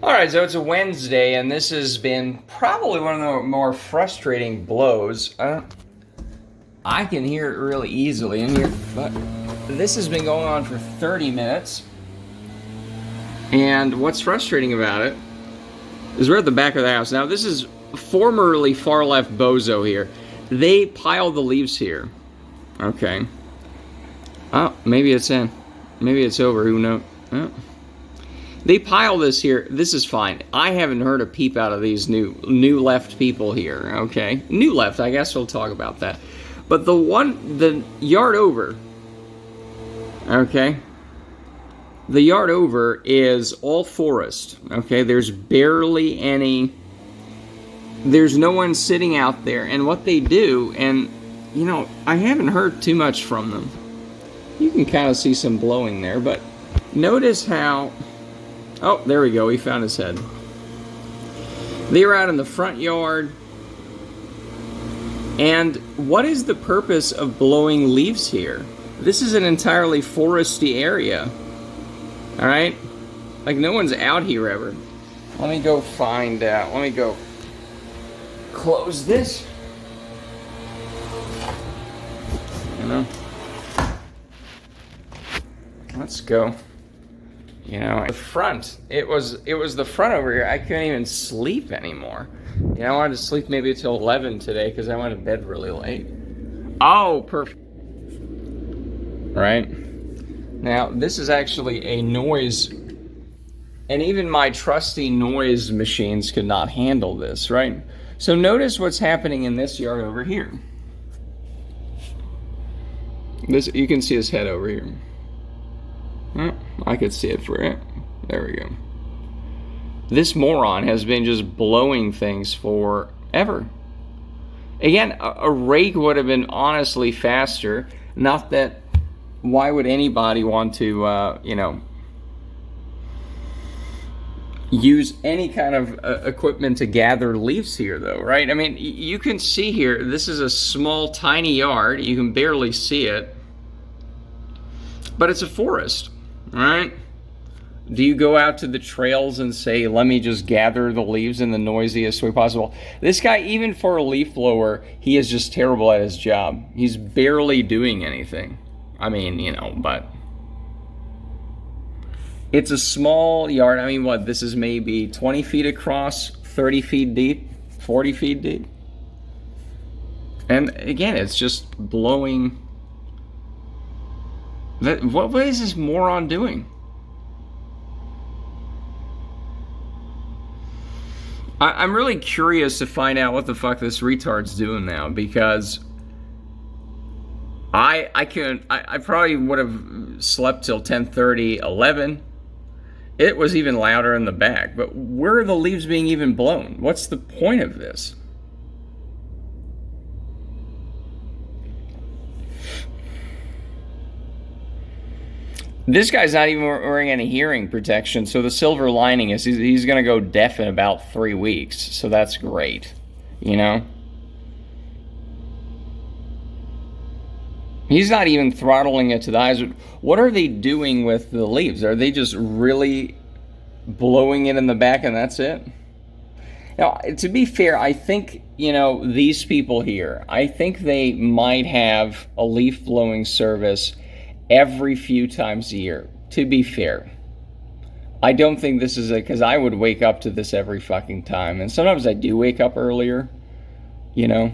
All right, so it's a Wednesday, and this has been probably one of the more frustrating blows. I can hear it really easily in here, but this has been going on for 30 minutes. And what's frustrating about it is we're at the back of the house. Now, this is formerly far left bozo here. They pile the leaves here. Okay. Oh, maybe it's in. Maybe it's over. Who knows? Oh. They pile this here. This is fine. I haven't heard a peep out of these new left people here. Okay, new left. I guess we'll talk about that. But the yard over. Okay. The yard over is all forest. Okay, there's barely any. There's no one sitting out there, and what they do, and you know, I haven't heard too much from them. You can kind of see some blowing there, but notice how. Oh, there we go. He found his head. They were out in the front yard. And what is the purpose of blowing leaves here? This is an entirely foresty area. All right? Like, no one's out here ever. Let me go find out. Let me go close this. You know? Let's go. You know, the front. It was the front over here. I couldn't even sleep anymore. You know, I wanted to sleep maybe until 11 today because I went to bed really late. Oh, perfect. Right? Now, this is actually a noise, and even my trusty noise machines could not handle this, right? So notice what's happening in this yard over here. This, you can see his head over here. Oh, I could see it for it. There we go. This moron has been just blowing things forever. Again, a rake would have been honestly faster. Not that, why would anybody want to, you know, use any kind of equipment to gather leaves here, though, right? I mean, you can see here, this is a small, tiny yard. You can barely see it. But it's a forest. All right. Do you go out to the trails and say, let me just gather the leaves in the noisiest way possible? This guy, even for a leaf blower, he is just terrible at his job. He's barely doing anything. I mean, you know, but it's a small yard. I mean, what, this is maybe 20 feet across, 30 feet deep, 40 feet deep. And again, it's just blowing. What is this moron doing? I'm really curious to find out what the fuck this retard's doing now, because I probably would have slept till 10:30, 11. It was even louder in the back. But where are the leaves being even blown? What's the point of this? This guy's not even wearing any hearing protection, so the silver lining is he's going to go deaf in about 3 weeks, so that's great, you know? He's not even throttling it to the eyes. What are they doing with the leaves? Are they just really blowing it in the back and that's it? Now, to be fair, I think, you know, these people here, I think they might have a leaf blowing service every few times a year, to be fair. I don't think this is because I would wake up to this every fucking time. And sometimes I do wake up earlier, you know.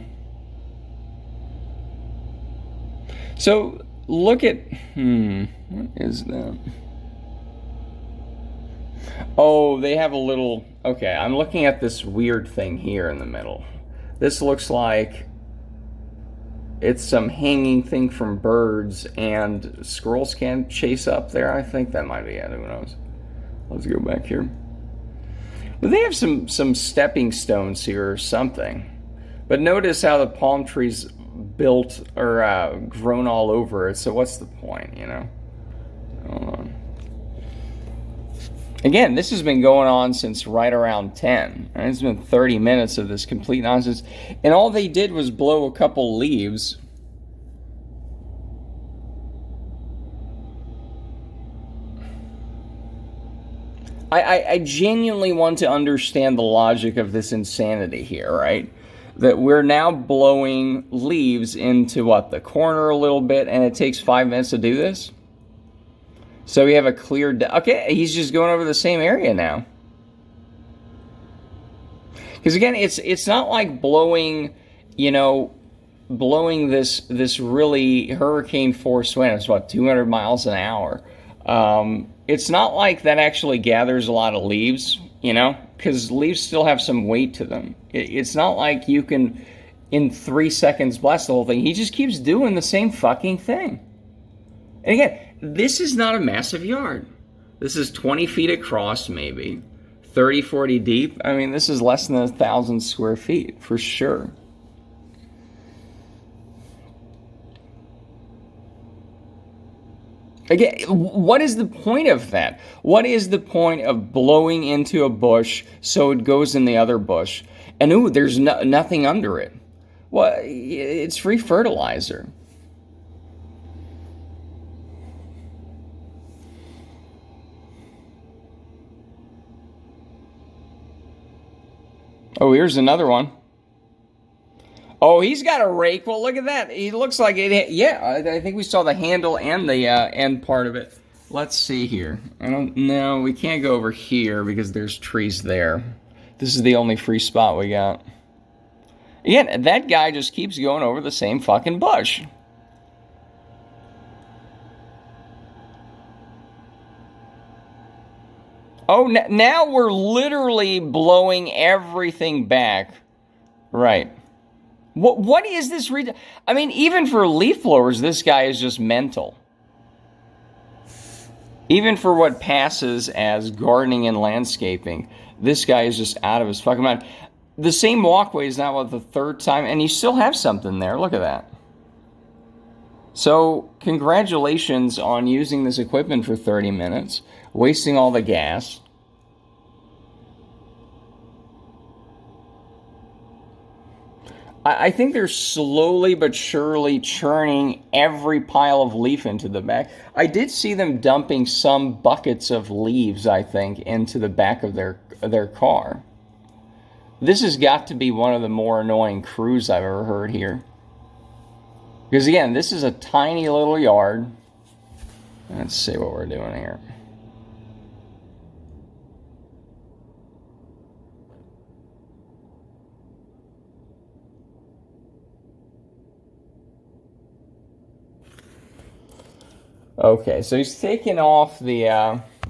So, look at, what is that? Oh, they have a little, okay, I'm looking at this weird thing here in the middle. This looks like it's some hanging thing from birds, and squirrels can chase up there. I think that might be it. Who knows? Let's go back here. But they have some stepping stones here or something. But notice how the palm trees built or grown all over it. So what's the point, you know? Hold on. Again, this has been going on since right around 10. And it's been 30 minutes of this complete nonsense. And all they did was blow a couple leaves. I genuinely want to understand the logic of this insanity here, right? That we're now blowing leaves into, what, the corner a little bit, and it takes 5 minutes to do this? So we have a clear... Okay, he's just going over the same area now. Because again, it's not like blowing, you know, blowing this really hurricane force wind. It's what, 200 miles an hour. It's not like that actually gathers a lot of leaves, you know, because leaves still have some weight to them. It's not like you can, in 3 seconds, blast the whole thing. He just keeps doing the same fucking thing. And again, this is not a massive yard. This is 20 feet across, maybe 30, 40 deep. I mean, this is less than 1,000 square feet for sure. Again, what is the point of that? What is the point of blowing into a bush so it goes in the other bush? And ooh, there's nothing under it. Well, it's free fertilizer. Oh, here's another one. Oh, he's got a rake. Well, look at that. He looks like it. Yeah, I think we saw the handle and the end part of it. Let's see here. No, we can't go over here because there's trees there. This is the only free spot we got. Again, that guy just keeps going over the same fucking bush. Oh, now we're literally blowing everything back. Right. What is this? I mean, even for leaf blowers, this guy is just mental. Even for what passes as gardening and landscaping, this guy is just out of his fucking mind. The same walkway is now the third time, and you still have something there. Look at that. So, congratulations on using this equipment for 30 minutes, wasting all the gas. I think they're slowly but surely churning every pile of leaf into the back. I did see them dumping some buckets of leaves, I think, into the back of their car. This has got to be one of the more annoying crews I've ever heard here. Because again, this is a tiny little yard. Let's see what we're doing here. Okay, so he's taking off the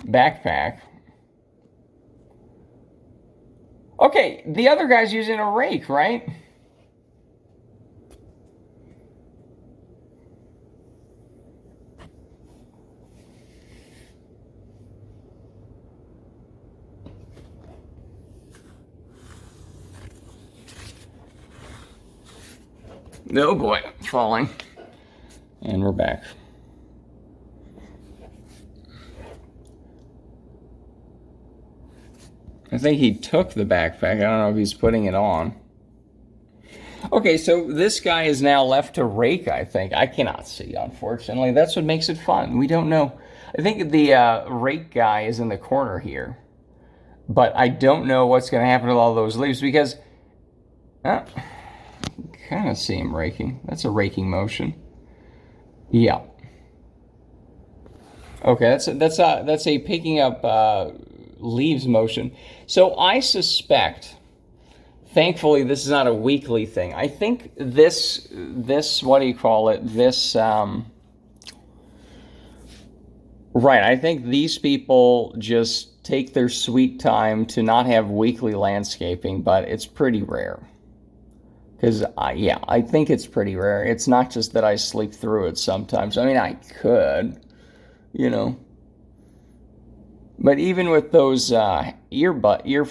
backpack. Okay, the other guy's using a rake, right? Oh boy, falling. And we're back. I think he took the backpack. I don't know if he's putting it on. Okay, so this guy is now left to rake, I think. I cannot see, unfortunately. That's what makes it fun. We don't know. I think the rake guy is in the corner here. But I don't know what's going to happen to all those leaves because... I kind of see him raking. That's a raking motion. Yeah. Okay, that's a picking up leaves motion. So I suspect, thankfully, this is not a weekly thing. I think this what do you call it? This right. I think these people just take their sweet time to not have weekly landscaping, but it's pretty rare. Because, I think it's pretty rare. It's not just that I sleep through it sometimes. I mean, I could, you know. But even with those earphones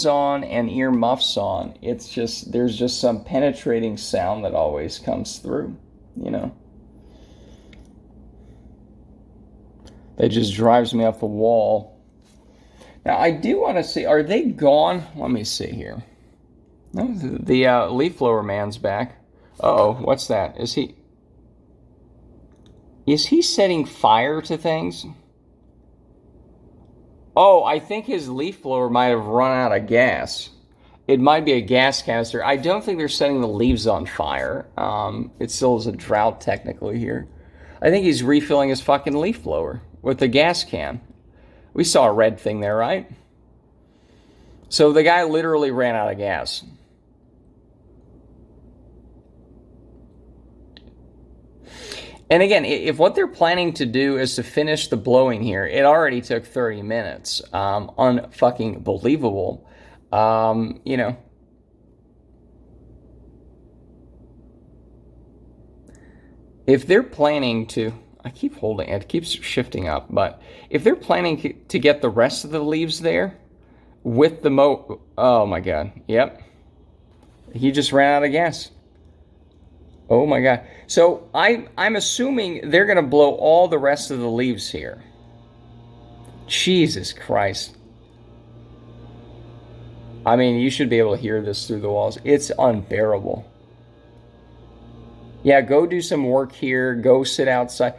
on and ear muffs on, it's just, there's just some penetrating sound that always comes through, you know. That just drives me up the wall. Now, I do want to see, are they gone? Let me see here. No, the leaf blower man's back. Uh-oh, what's that? Is he setting fire to things? Oh, I think his leaf blower might have run out of gas. It might be a gas canister. I don't think they're setting the leaves on fire. It still is a drought technically here. I think he's refilling his fucking leaf blower with the gas can. We saw a red thing there, right? So the guy literally ran out of gas. And again, if what they're planning to do is to finish the blowing here, it already took 30 minutes. Unfucking believable. You know. If they're planning to, I keep holding it keeps shifting up, but if they're planning to get the rest of the leaves there with the oh my god, yep. He just ran out of gas. Oh my god. So I'm assuming they're going to blow all the rest of the leaves here. Jesus Christ. I mean, you should be able to hear this through the walls. It's unbearable. Yeah, go do some work here. Go sit outside.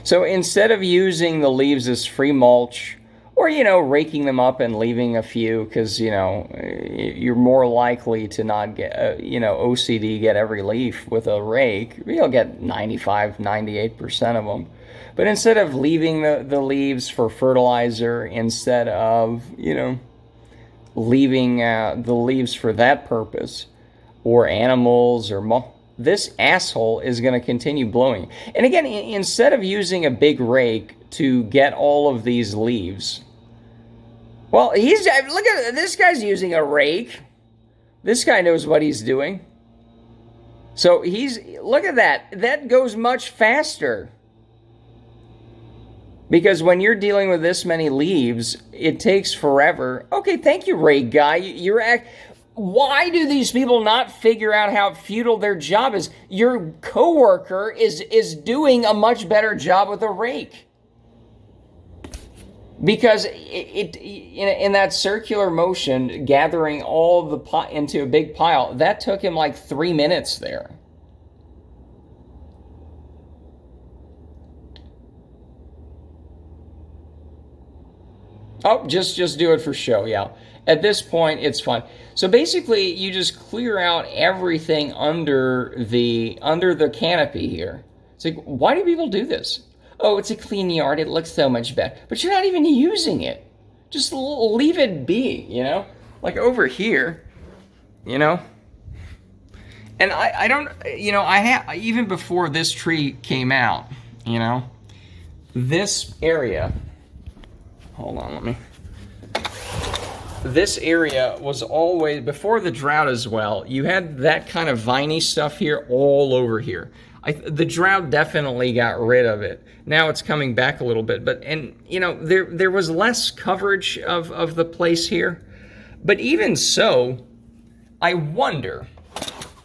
So instead of using the leaves as free mulch, or, you know, raking them up and leaving a few, because, you know, you're more likely to not get, you know, OCD, get every leaf with a rake. You'll get 95, 98% of them. But instead of leaving the leaves for fertilizer, instead of, you know, leaving the leaves for that purpose, or animals, or this asshole is going to continue blowing. And again, instead of using a big rake to get all of these leaves, well, look at this guy's using a rake. This guy knows what he's doing. So look at that. That goes much faster. Because when you're dealing with this many leaves, it takes forever. Okay, thank you, rake guy. Why do these people not figure out how futile their job is? Your coworker is doing a much better job with a rake. Because in that circular motion, gathering all the into a big pile, that took him like 3 minutes there. Oh, just do it for show, yeah. At this point, it's fun. So basically, you just clear out everything under the canopy here. It's like, why do people do this? Oh, it's a clean yard. It looks so much better. But you're not even using it. Just leave it be, you know? Like over here, you know? And I don't, you know, even before this tree came out, you know, this area, hold on, this area was always, before the drought as well, you had that kind of viney stuff here all over here. The drought definitely got rid of it. Now it's coming back a little bit, and you know, there was less coverage of the place here. But even so, I wonder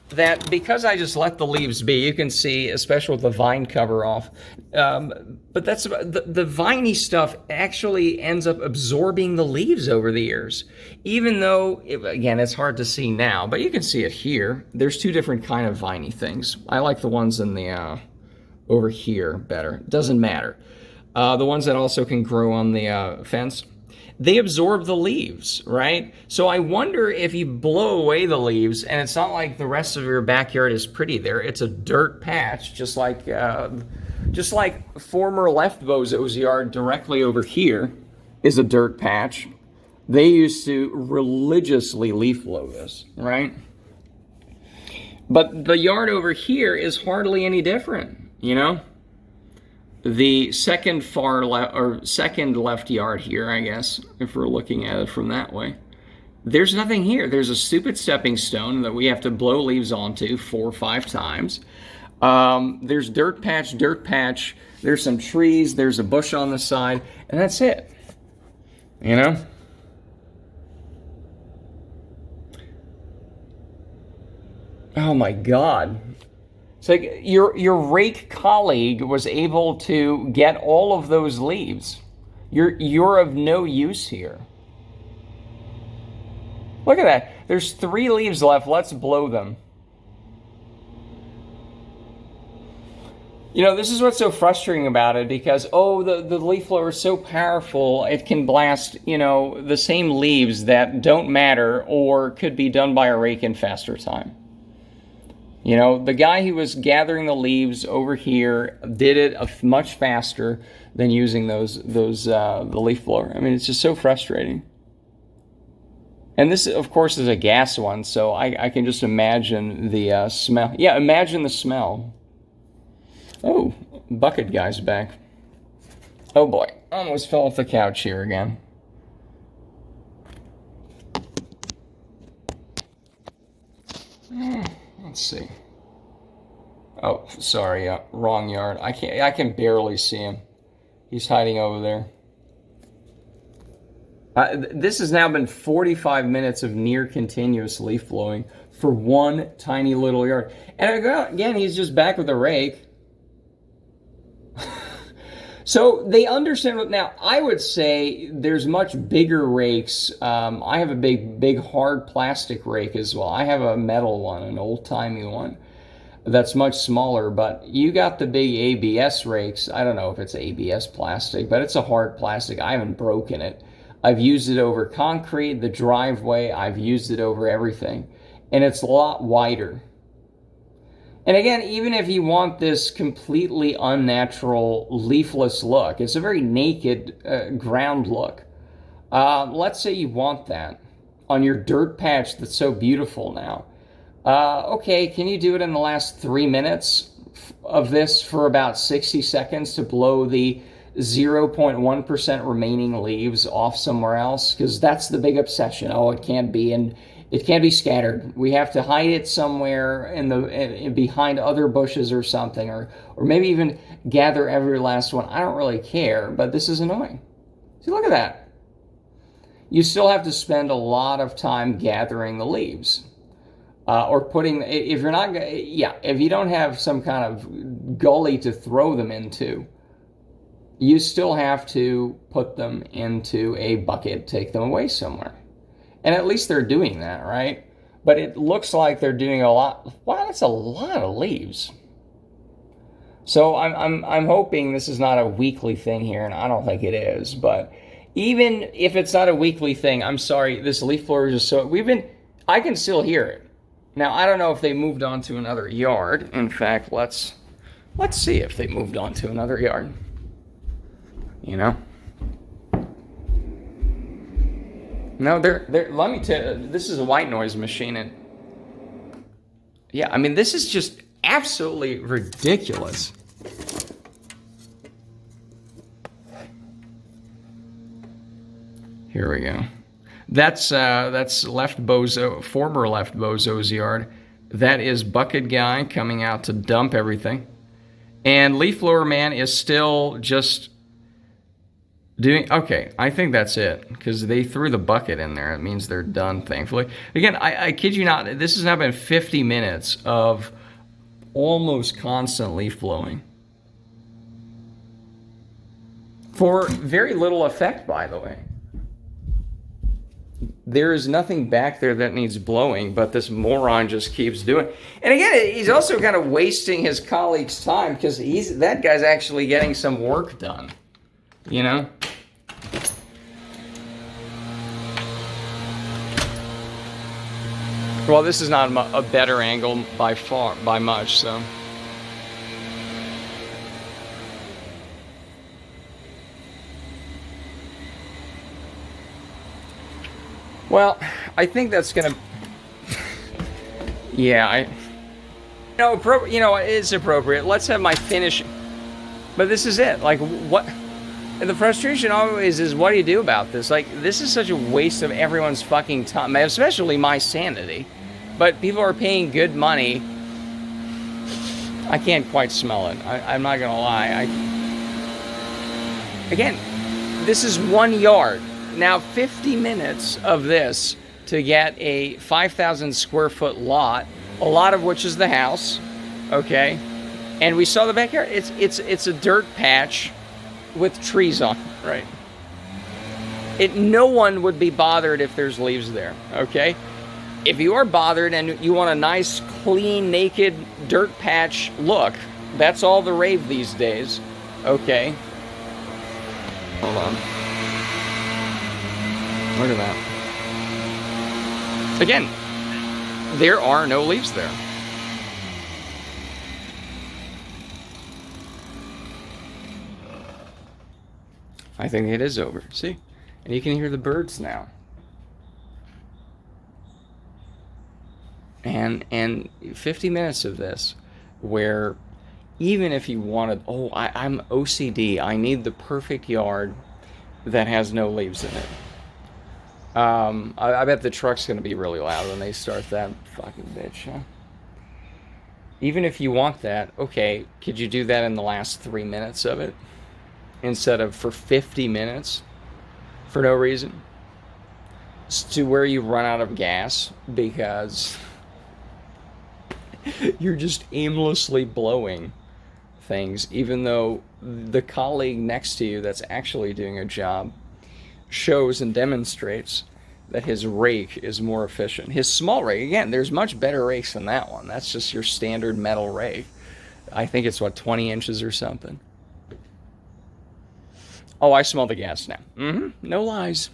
that because I just let the leaves be, you can see, especially with the vine cover off, but that's the viney stuff actually ends up absorbing the leaves over the years. Even though, again, it's hard to see now, but you can see it here. There's two different kind of viney things. I like the ones in the over here better. Doesn't matter. The ones that also can grow on the fence, they absorb the leaves, right? So I wonder if you blow away the leaves, and it's not like the rest of your backyard is pretty there. It's a dirt patch, just like former left bozo's yard directly over here is a dirt patch. They used to religiously leaf blow this, right? But the yard over here is hardly any different, you know? The second second left yard here, I guess, if we're looking at it from that way, there's nothing here. There's a stupid stepping stone that we have to blow leaves onto 4 or 5 times. There's dirt patch. There's some trees. There's a bush on the side, and that's it. You know? Oh my God. It's like your rake colleague was able to get all of those leaves. You're of no use here. Look at that. There's 3 leaves left. Let's blow them. You know, this is what's so frustrating about it because, oh, the leaf blower is so powerful, it can blast, you know, the same leaves that don't matter or could be done by a rake in faster time. You know, the guy who was gathering the leaves over here did it much faster than using the leaf blower. I mean, it's just so frustrating. And this, of course, is a gas one, so I can just imagine the smell. Yeah, imagine the smell. Oh, bucket guy's back. Oh boy, almost fell off the couch here again. Let's see. Oh, sorry, wrong yard. I can barely see him. He's hiding over there. This has now been 45 minutes of near continuous leaf blowing for one tiny little yard. And again, he's just back with a rake. So they understand what now. I would say there's much bigger rakes. I have a big hard plastic rake as well. I have a metal one, an old-timey one that's much smaller, but you got the big ABS rakes. I don't know if it's ABS plastic, but it's a hard plastic. I haven't broken it. I've used it over concrete, the driveway. I've used it over everything, and it's a lot wider. And again, even if you want this completely unnatural leafless look, it's a very naked ground look. Let's say you want that on your dirt patch that's so beautiful now. Okay, can you do it in the last 3 minutes of this for about 60 seconds to blow the 0.1% remaining leaves off somewhere else? Because that's the big obsession. Oh, it can't be, and it can't be scattered. We have to hide it somewhere behind other bushes or something, or maybe even gather every last one. I don't really care, but this is annoying. See, look at that. You still have to spend a lot of time gathering the leaves, or putting. If you're not, if you don't have some kind of gully to throw them into, you still have to put them into a bucket, take them away somewhere. And at least they're doing that, right? But it looks like they're doing a lot. Wow, that's a lot of leaves. So I'm hoping this is not a weekly thing here, and I don't think it is. But even if it's not a weekly thing, I'm sorry, this leaf blower is just so. I can still hear it. Now I don't know if they moved on to another yard. In fact, let's see if they moved on to another yard. You know. No, let me tell you, this is a white noise machine, and yeah, I mean, this is just absolutely ridiculous. Here we go. That's Left Bozo, former Left Bozo's yard. That is Bucket Guy coming out to dump everything, and Leaf Blower Man is still just okay, I think that's it, because they threw the bucket in there. It means they're done, thankfully. Again, I kid you not, this has now been 50 minutes of almost constant leaf blowing. For very little effect, by the way. There is nothing back there that needs blowing, but this moron just keeps doing it. And again, he's also kind of wasting his colleagues' time, because that guy's actually getting some work done. You know? Well, this is not a better angle by much, so. Well, I think that's gonna. Yeah, it's appropriate. Let's have my finish. But this is it. Like, what? And the frustration always is, what do you do about this? Like, this is such a waste of everyone's fucking time, especially my sanity. But people are paying good money. I can't quite smell it. I'm not gonna lie. Again, this is 1 yard. Now, 50 minutes of this to get a 5,000 square foot lot, a lot of which is the house, okay? And we saw the backyard. It's a dirt patch with trees on, right? No one would be bothered if there's leaves there, okay? If you are bothered and you want a nice, clean, naked dirt patch look, That's all the rave these days. Okay. Hold on. Look at that. Again, there are no leaves there. I think it is over. See? And you can hear the birds now. And 50 minutes of this where even if you wanted, I'm OCD, I need the perfect yard that has no leaves in it. I bet the truck's going to be really loud when they start that fucking bitch, huh? Even if you want that, okay, could you do that in the last 3 minutes of it? Instead of for 50 minutes? For no reason? It's to where you run out of gas because you're just aimlessly blowing things, even though the colleague next to you that's actually doing a job shows and demonstrates that his rake is more efficient. His small rake, again, there's much better rakes than that one. That's just your standard metal rake. I think it's, 20 inches or something. Oh, I smell the gas now. No lies.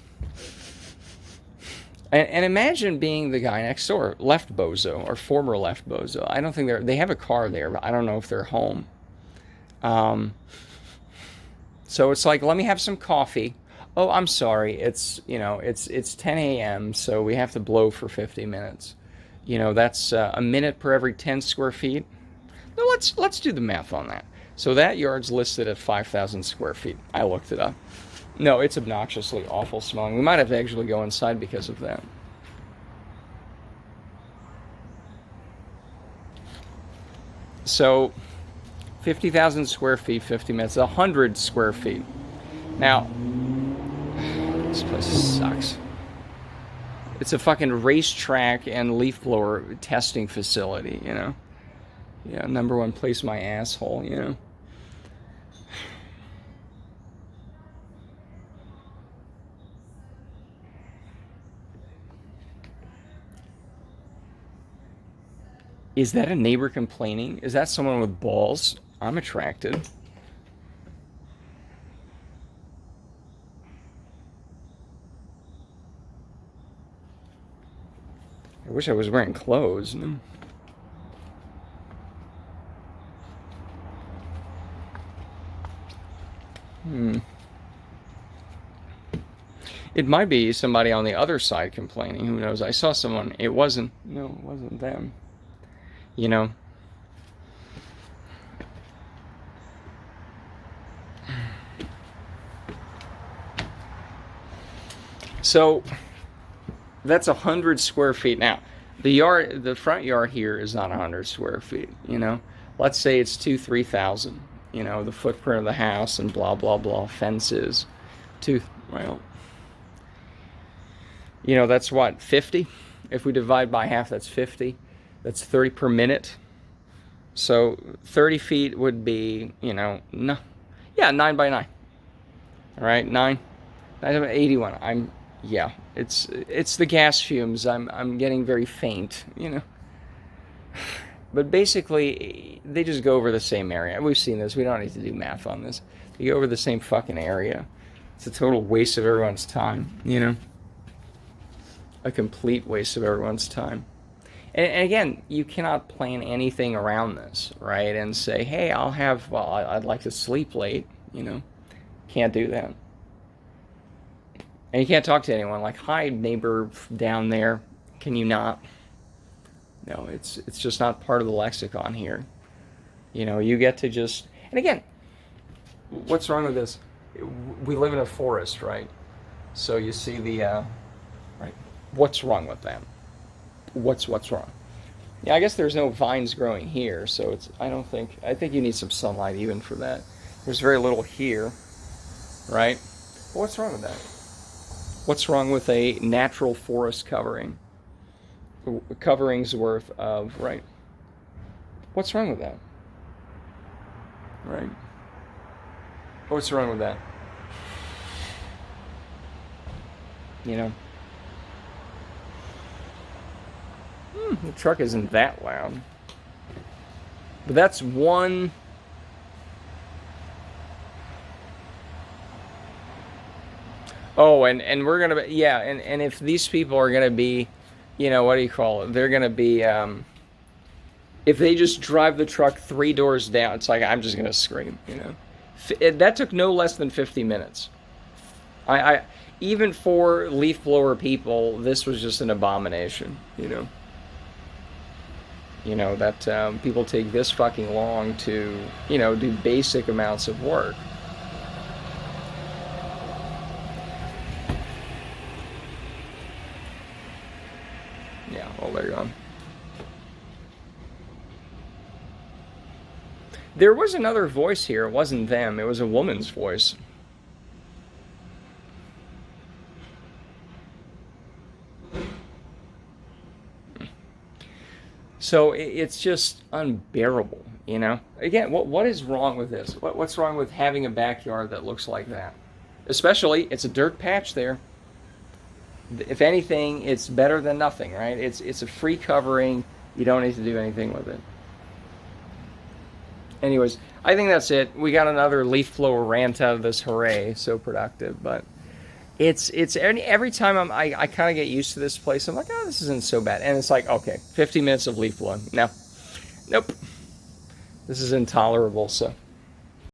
And imagine being the guy next door, left bozo, or former left bozo. I don't think they have a car there, but I don't know if they're home. So it's like, let me have some coffee. Oh, I'm sorry. It's 10 a.m., so we have to blow for 50 minutes. That's a minute per every 10 square feet. No, let's do the math on that. So that yard's listed at 5,000 square feet. I looked it up. No, it's obnoxiously awful smelling. We might have to actually go inside because of that. So, 50,000 square feet, 50 minutes, 100 square feet. Now, this place sucks. It's a fucking racetrack and leaf blower testing facility, Yeah, number one place my asshole, Is that a neighbor complaining? Is that someone with balls? I'm attracted. I wish I was wearing clothes. It might be somebody on the other side complaining. Who knows? I saw someone. It wasn't them. So that's 100 square feet. Now, the front yard here is not 100 square feet. Let's say it's 3,000. The footprint of the house and blah blah blah, fences. That's what, 50? If we divide by half, that's 50. That's 30 per minute. So 30 feet would be, 9 by 9. All right, 9. 81. It's the gas fumes. I'm getting very faint, But basically, they just go over the same area. We've seen this. We don't need to do math on this. They go over the same fucking area. It's a total waste of everyone's time, A complete waste of everyone's time. And again, you cannot plan anything around this, right? And say, hey, I'd like to sleep late, Can't do that. And you can't talk to anyone like, hi, neighbor down there. Can you not? No, it's just not part of the lexicon here. You get to just... And again, what's wrong with this? We live in a forest, right? So you see the... right. What's wrong with that? What's wrong? Yeah, I guess there's no vines growing here, so I think you need some sunlight even for that. There's very little here, right? Well, what's wrong with that? What's wrong with a natural forest covering's worth of, right? What's wrong with that? Right? What's wrong with that? The truck isn't that loud. But that's one Oh, and we're gonna be, yeah, and if these people are gonna be, you know, what do you call it? They're gonna be, if they just drive the truck 3 doors down, it's like I'm just gonna scream, you know. That took no less than 50 minutes. I even for leaf blower people, this was just an abomination, you know. You know that people take this fucking long to, you know, do basic amounts of work. Yeah, well, there you go. There was another voice here. It wasn't them. It was a woman's voice. So it's just unbearable, you know. Again, what is wrong with this? What's wrong with having a backyard that looks like that? Especially, it's a dirt patch there. If anything, it's better than nothing, right? It's a free covering. You don't need to do anything with it. Anyways, I think that's it. We got another leaf blower rant out of this. Hooray! So productive, but it's every time I kind of get used to this place. I'm like, oh, this isn't so bad, and it's like, okay, 50 minutes of leaf blowing. No, nope, this is intolerable. So.